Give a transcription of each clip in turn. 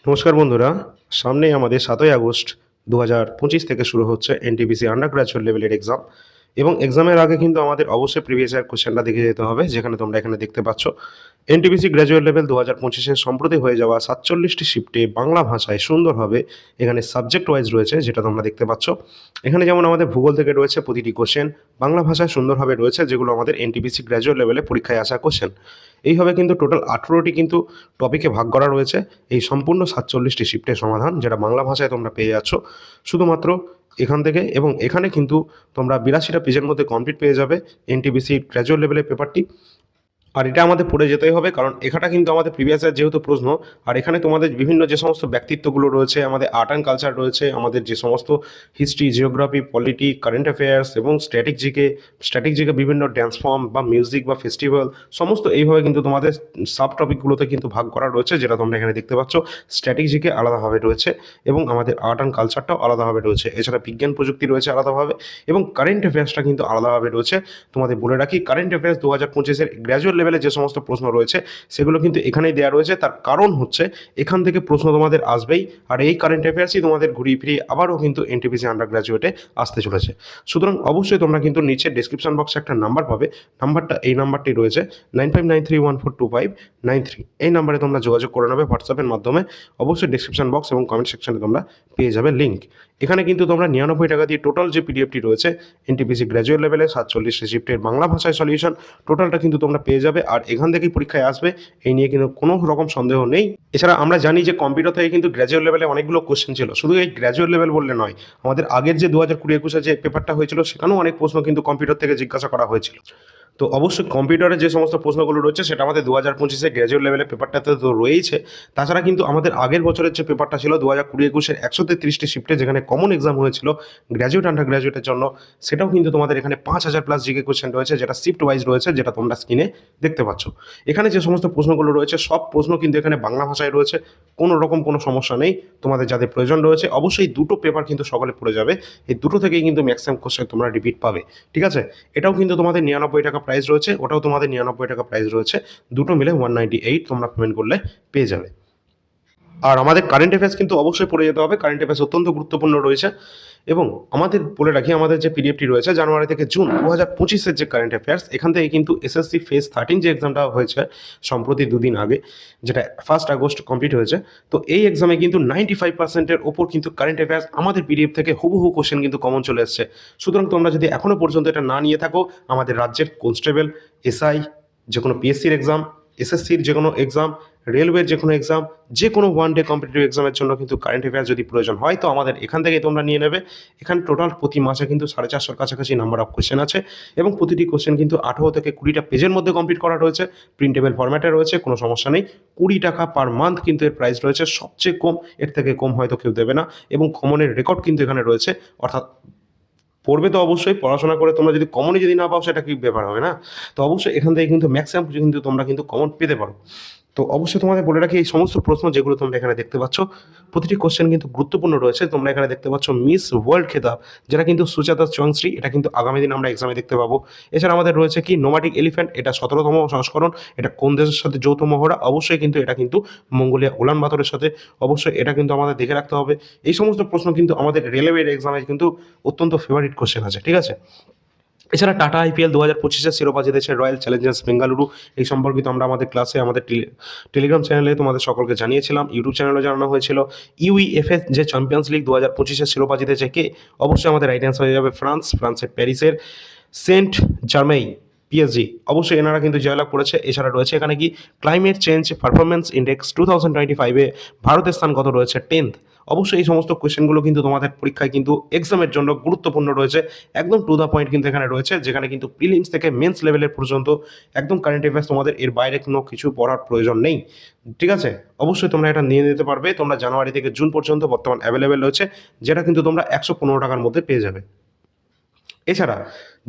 নমস্কার বন্ধুরা, সামনেই আমাদের ৭ই আগস্ট ২০২৫ থেকে শুরু হচ্ছে এনটিপিসি আন্ডার গ্র্যাজুয়েট লেভেলের এক্সাম। এবং এক্সামের আগে কিন্তু আমাদের অবশ্যই প্রিভিয়াস ইয়ার কোশ্চেনটা দেখে যেতে হবে, যেখানে তোমরা এখানে দেখতে পাচ্ছ এনটিপিসি গ্র্যাজুয়েট লেভেল ২০২৫-এর সম্প্রতি হয়ে যাওয়া ৪৭টি শিফটে বাংলা ভাষায় সুন্দরভাবে এখানে সাবজেক্ট ওয়াইজ রয়েছে, যেটা তোমরা দেখতে পাচ্ছ। এখানে যেমন আমাদের ভূগোল থেকে রয়েছে প্রতিটি কোশ্চেন বাংলা ভাষায় সুন্দরভাবে রয়েছে, যেগুলো আমাদের এনটিপিসি গ্র্যাজুয়েট লেভেলে পরীক্ষায় আসা কোশ্চেন। এইভাবে কিন্তু টোটাল ১৮টি কিন্তু টপিকে ভাগ করা রয়েছে এই সম্পূর্ণ ৪৭টি শিফটের সমাধান, যেটা বাংলা ভাষায় তোমরা পেয়ে যাচ্ছ শুধুমাত্র এখান থেকে। এবং এখানে কিন্তু তোমরা ৮২টা পেজের মধ্যে কমপ্লিট পেয়ে যাবে এনটিপিসি গ্র্যাজুয়েট লেভেলের পেপারটি। আর এটা আমাদের পড়ে যেতেই হবে, কারণ এখানটা কিন্তু আমাদের প্রিভিয়াস ইয়ার যেহেতু প্রশ্ন। আর এখানে তোমাদের বিভিন্ন যে সমস্ত ব্যক্তিত্বগুলো রয়েছে, আমাদের আর্ট অ্যান্ড কালচার রয়েছে, আমাদের যে সমস্ত history, geography, polity, current affairs এবং স্ট্যাটিক জিকে বিভিন্ন ড্যান্স ফর্ম বা মিউজিক বা ফেস্টিভ্যাল, সমস্ত এইভাবে কিন্তু তোমাদের সাব টপিকগুলোতে কিন্তু ভাগ করা রয়েছে, যেটা তোমরা এখানে দেখতে পাচ্ছ। স্ট্যাটিক জিকে আলাদাভাবে রয়েছে এবং আমাদের আর্ট অ্যান্ড কালচারটাও আলাদাভাবে রয়েছে। এছাড়া বিজ্ঞান প্রযুক্তি রয়েছে আলাদাভাবে এবং কারেন্ট অ্যাফেয়ার্সটা কিন্তু আলাদাভাবে রয়েছে। তোমাদের বলে রাখি, কারেন্ট অ্যাফেয়ার্স ২০২৫-এর গ্র্যাজুয়েট লেভেলে যে সমস্ত প্রশ্ন রয়েছে সেগুলো কিন্তু এখানেই দেওয়া রয়েছে। তার কারণ হচ্ছে এখান থেকে প্রশ্ন তোমাদের আসবেই, আর এই কারেন্ট অ্যাফেয়ার্সই তোমাদের ঘুরিয়ে ফিরিয়ে আবারও কিন্তু এনটিপিসি আন্ডার গ্র্যাজুয়েটে আসতে চলেছে। সুতরাং অবশ্যই তোমরা কিন্তু নিচে ডেসক্রিপশন বক্সে একটা নাম্বার পাবে, এই নাম্বারটি রয়েছে 9593142593। এই নাম্বারে তোমরা যোগাযোগ করে নেবে হোয়াটসঅ্যাপের মাধ্যমে। অবশ্যই ডেসক্রিপশন বক্স এবং কমেন্ট সেকশনে তোমরা পেয়ে যাবে লিঙ্ক। এখানে কিন্তু তোমরা ৯৯ টাকা দিয়ে টোটাল যে পিডিএফটি রয়েছে এনটিপিসি গ্র্যাজুয়েট লেভেলে ৪৭টি শিফটের বাংলা ভাষায় সলিউশন, টোটালটা কিন্তু তোমরা পেয়ে যাবে। আর এখান থেকেই পরীক্ষায় আসবে, এই নিয়ে কিন্তু কোনো রকম সন্দেহ নেই। এছাড়া আমরা জানি যে কম্পিউটার থেকে কিন্তু গ্র্যাজুয়েট লেভেলে অনেকগুলো কোশ্চেন ছিল। শুধু এই গ্র্যাজুয়েট লেভেল বললে নয়, আমাদের আগের যে ২০২০-২১ যে পেপারটা হয়েছিল সেখানেও অনেক প্রশ্ন কিন্তু কম্পিউটার থেকে জিজ্ঞাসা করা হয়েছিল। তো অবশ্যই কম্পিউটারে যে সমস্ত প্রশ্নগুলো রয়েছে সেটা আমাদের ২০২৫-এ গ্র্যাজুয়েট লেভেলের পেপারটাতে তো রয়েইছে। তাছাড়া কিন্তু আমাদের আগের বছরের যে পেপারটা ছিল ২০২০-২১-এর ১৩৩টি শিফটে, যেখানে কমন এক্সাম হয়েছিল গ্র্যাজুয়েট আন্ডার গ্র্যাজুয়েটের জন্য, সেটাও কিন্তু তোমাদের এখানে ৫,০০০+ জিকে কোশ্চেন রয়েছে, যেটা শিফট ওয়াইজ রয়েছে, যেটা তোমরা স্ক্রিনে দেখতে পাচ্ছ। এখানে যে সমস্ত প্রশ্নগুলো রয়েছে সব প্রশ্ন কিন্তু এখানে বাংলা ভাষায় রয়েছে, কোনো রকম কোনো সমস্যা নেই। তোমাদের যাদের প্রয়োজন রয়েছে অবশ্যই দুটো পেপার কিন্তু সকলে পড়ে যাবে। এই দুটো থেকেই কিন্তু ম্যাক্সিমাম কোশ্চেন তোমরা রিপিট পাবে, ঠিক আছে? এটাও কিন্তু তোমাদের ৯৯ টাকা প্রাইস রয়েছে, ওটাও তোমাদের ৯৯ টাকা প্রাইস রয়েছে। দুটো মিলে 198 তোমরা পেমেন্ট করলে পেয়ে যাবে। আর আমাদের কারেন্ট অ্যাফেয়ার্স কিন্তু অবশ্যই পড়ে যেতে হবে, কারেন্ট অ্যাফেয়ার্স অত্যন্ত গুরুত্বপূর্ণ রয়েছে। এবং আমাদের বলে রাখি, আমাদের যে পিডিএফটি রয়েছে জানুয়ারি থেকে জুন ২০২৫-এর যে কারেন্ট অ্যাফেয়ার্স, এখান থেকে কিন্তু এসএসসি ফেজ 13 যে এক্সামটা হয়েছে সম্প্রতি দুদিন আগে, যেটা 1 আগস্ট কমপ্লিট হয়েছে। তো এই এক্সামে কিন্তু 95%-এর ওপর কিন্তু কারেন্ট অ্যাফেয়ার্স আমাদের পিডিএফ থেকে হুবহু কোশ্চেন কিন্তু কমন চলে এসছে। সুতরাং তোমরা যদি এখনও পর্যন্ত এটা না নিয়ে থাকো, আমাদের রাজ্যের কনস্টেবল, এসআই, যে কোনো পিএসসির এক্সাম, এসএসসির যে কোনো এক্সাম, রেলওয়ের যে কোনো এক্সাম, যে কোনো ওয়ান ডে কম্পিটিটিভ এক্সামের জন্য কিন্তু কারেন্ট অ্যাফেয়ার্স যদি প্রয়োজন হয় তো আমাদের এখান থেকেই তোমরা নিয়ে নেবে। এখানে টোটাল প্রতি মাসে কিন্তু 450-র কাছাকাছি নাম্বার অফ কোশ্চেন আছে এবং প্রতিটি কোশ্চেন কিন্তু 18 থেকে 20টা পেজের মধ্যে কমপ্লিট করা রয়েছে, প্রিন্টেবল ফরম্যাটে রয়েছে, কোনো সমস্যা নেই। 20 টাকা পার মান্থ কিন্তু এর প্রাইস রয়েছে, সবচেয়ে কম, এর থেকে কম হয়তো কেউ দেবে না। এবং কমনের রেকর্ড কিন্তু এখানে রয়েছে, অর্থাৎ পড়বে তো অবশ্যই, পড়াশোনা করে তোমরা যদি কমনই যদি না পাও সেটা কি ব্যাপার হবে না? তো অবশ্যই এখান থেকে কিন্তু ম্যাক্সিমাম কিন্তু তোমরা কিন্তু কমন পেতে পারো। তো অবশ্যই তোমাদের বলে রাখি, এই সমস্ত প্রশ্ন যেগুলো তোমরা এখানে দেখতে পাচ্ছ প্রতিটি কোশ্চেন কিন্তু গুরুত্বপূর্ণ রয়েছে। তোমরা এখানে দেখতে পাচ্ছ মিস ওয়ার্ল্ড খেতাব, যেটা কিন্তু সুজাতা চৌংশ্রী, এটা কিন্তু আগামী দিন আমরা এক্সামে দেখতে পাবো। এছাড়া আমাদের রয়েছে কি নোমাটিক এলিফ্যান্ট, এটা 17তম সংস্করণ, এটা কোন দেশের সাথে যৌথ মহড়া, অবশ্যই কিন্তু এটা কিন্তু মঙ্গোলিয়া উলান বাতরের সাথে, অবশ্যই এটা কিন্তু আমাদের দেখে রাখতে হবে। এই সমস্ত প্রশ্ন কিন্তু আমাদের রেলওয়ের এক্সামে কিন্তু অত্যন্ত ফেভারিট কোশ্চেন আছে, ঠিক আছে? এছাড়া টাটা আইপিএল ২০২৫-এর শিরোপা জিতেছে রয়্যাল চ্যালেঞ্জার্স বেঙ্গালুরু। এই সম্পর্কিত আমরা আমাদের ক্লাসে আমাদের টেলিগ্রাম চ্যানেলে তোমাদের সকলকে জানিয়েছিলাম, ইউটিউব চ্যানেলেও জানানো হয়েছিল। ইউইএফএ যে চ্যাম্পিয়ন্স লিগ ২০২৫-এর শিরোপা জিতেছে কে? অবশ্যই আমাদের রাইট অ্যান্সার হয়ে যাবে ফ্রান্সের প্যারিসের সেন্ট জার্মেই, পিএসজি। অবশ্যই এনারা কিন্তু জয়লাভ করেছে। এছাড়া রয়েছে এখানে কি ক্লাইমেট চেঞ্জ পারফরমেন্স ইন্ডেক্স 2025-এ ভারতের স্থান কত রয়েছে? 10th। অবশ্যই এই সমস্ত কোয়েশ্চেনগুলো কিন্তু তোমাদের পরীক্ষায় কিন্তু এক্সামের জন্য গুরুত্বপূর্ণ রয়েছে, একদম টু দ্য পয়েন্ট কিন্তু এখানে রয়েছে, যেখানে কিন্তু প্রিলিমস থেকে মেন্স লেভেলের পর্যন্ত একদম কারেন্ট অ্যাফেয়ার্স, তোমাদের এর বাইরে কোনো কিছু পড়ার প্রয়োজন নেই, ঠিক আছে? অবশ্যই তোমরা এটা নিয়ে নিতে পারবে। তোমরা জানুয়ারি থেকে জুন পর্যন্ত বর্তমান অ্যাভেলেবেল রয়েছে, যেটা কিন্তু তোমরা ১১৫ টাকার মধ্যে পেয়ে যাবে। এছাড়া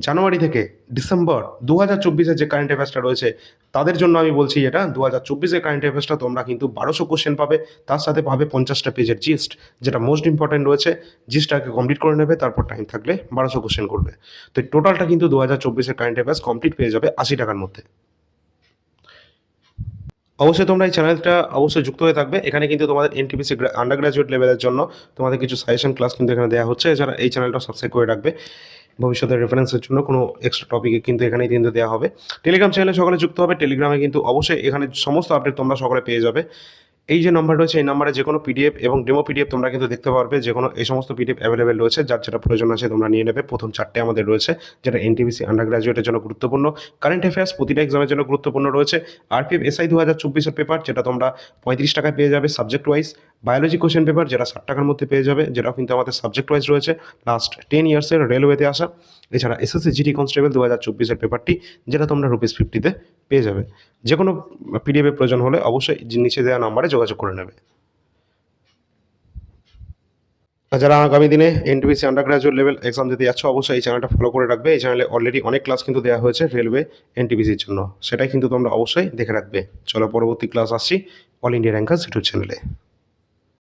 জানুয়ারি থেকে ডিসেম্বর ২০২৪-এর যে কারেন্ট অ্যাফেয়ার্সটা রয়েছে তাদের জন্য আমি বলছি, এটা ২০২৪-এর কারেন্ট অ্যাফেয়ার্সটা তোমরা কিন্তু ১২০০ কোশ্চেন পাবে, তার সাথে পাবে 50টা পেজের জিস্ট, যেটা মোস্ট ইম্পর্টেন্ট রয়েছে। জিস্টটাকে কমপ্লিট করে নেবে, তারপর টাইম থাকলে ১২০০ কোশ্চেন করবে। তো টোটালটা কিন্তু ২০২৪-এর কারেন্ট অ্যাফেয়ার্স কমপ্লিট পেয়ে যাবে ৮০ টাকার মধ্যে। অবশ্যই তোমরা এই চ্যানেলটা অবশ্যই যুক্ত হয়ে থাকবে। এখানে কিন্তু তোমাদের এনটিপিসি আন্ডার গ্র্যাজুয়েট লেভেলের জন্য তোমাদের কিছু সাজেশন ক্লাস কিন্তু এখানে দেওয়া হচ্ছে। এছাড়া এই চ্যানেলটা সাবস্ক্রাইব করে রাখবে। ভবিষ্যতের রেফারেন্সের জন্য কোনো এক্সট্রা টপিকে কিন্তু এখানেই কিন্তু দেওয়া হবে। টেলিগ্রাম চ্যানেলে সকলে যুক্ত হবে। টেলিগ্রামে কিন্তু অবশ্যই এখানে সমস্ত আপডেট তোমরা সকলে পেয়ে যাবে। এই যে নাম্বার রয়েছে এই নাম্বারে যে কোনো পিডিএফ এবং ডেমো পিডিএফ তোমরা কিন্তু দেখতে পারবে। যে কোনো এই সমস্ত পিডিএফ অ্যাভেলেবেল রয়েছে, যার যেটা প্রয়োজন আছে তোমরা নিয়ে নেবে। প্রথম 4টে আমাদের রয়েছে, যেটা এনটিপিসি আন্ডার গ্র্যাজুয়েটের জন্য গুরুত্বপূর্ণ। কারেন্ট অ্যাফেয়ার্স প্রতিটা এক্সামের জন্য গুরুত্বপূর্ণ রয়েছে। আরপিএফ এসআই 2024 এর পেপার, যেটা তোমরা 35 টাকায় পেয়ে যাবে subject wise. Biology question paper, যেটা 60 টাকার মধ্যে পেয়ে যাবে, যেটাও কিন্তু আমাদের সাবজেক্ট ওয়াইজ রয়েছে। লাস্ট 10 ইয়ার্সের রেলওয়েতে আসা। এছাড়া এসএসসি জিডি কনস্টেবল 2024 এর পেপারটি, যেটা তোমরা ₹50 পেয়ে যাবে। যে কোনো পিডিএফ এর প্রয়োজন হলে অবশ্যই নিচে দেওয়া নাম্বারে যোগাযোগ করে নেবে। আর যারা আগামী দিনে NTPC under graduate level exam দিতে যাচ্ছ, অবশ্যই এই চ্যানেলটা ফলো করে রাখবে। এই চ্যানেলে অলরেডি অনেক ক্লাস কিন্তু দেওয়া হয়েছে রেলওয়ে এনটিপিসির জন্য, সেটাই কিন্তু তোমরা অবশ্যই দেখে রাখবে। চলো পরবর্তী ক্লাস আসছি অল ইন্ডিয়া র্যাঙ্কার্স ইউটিউব চ্যানেলে।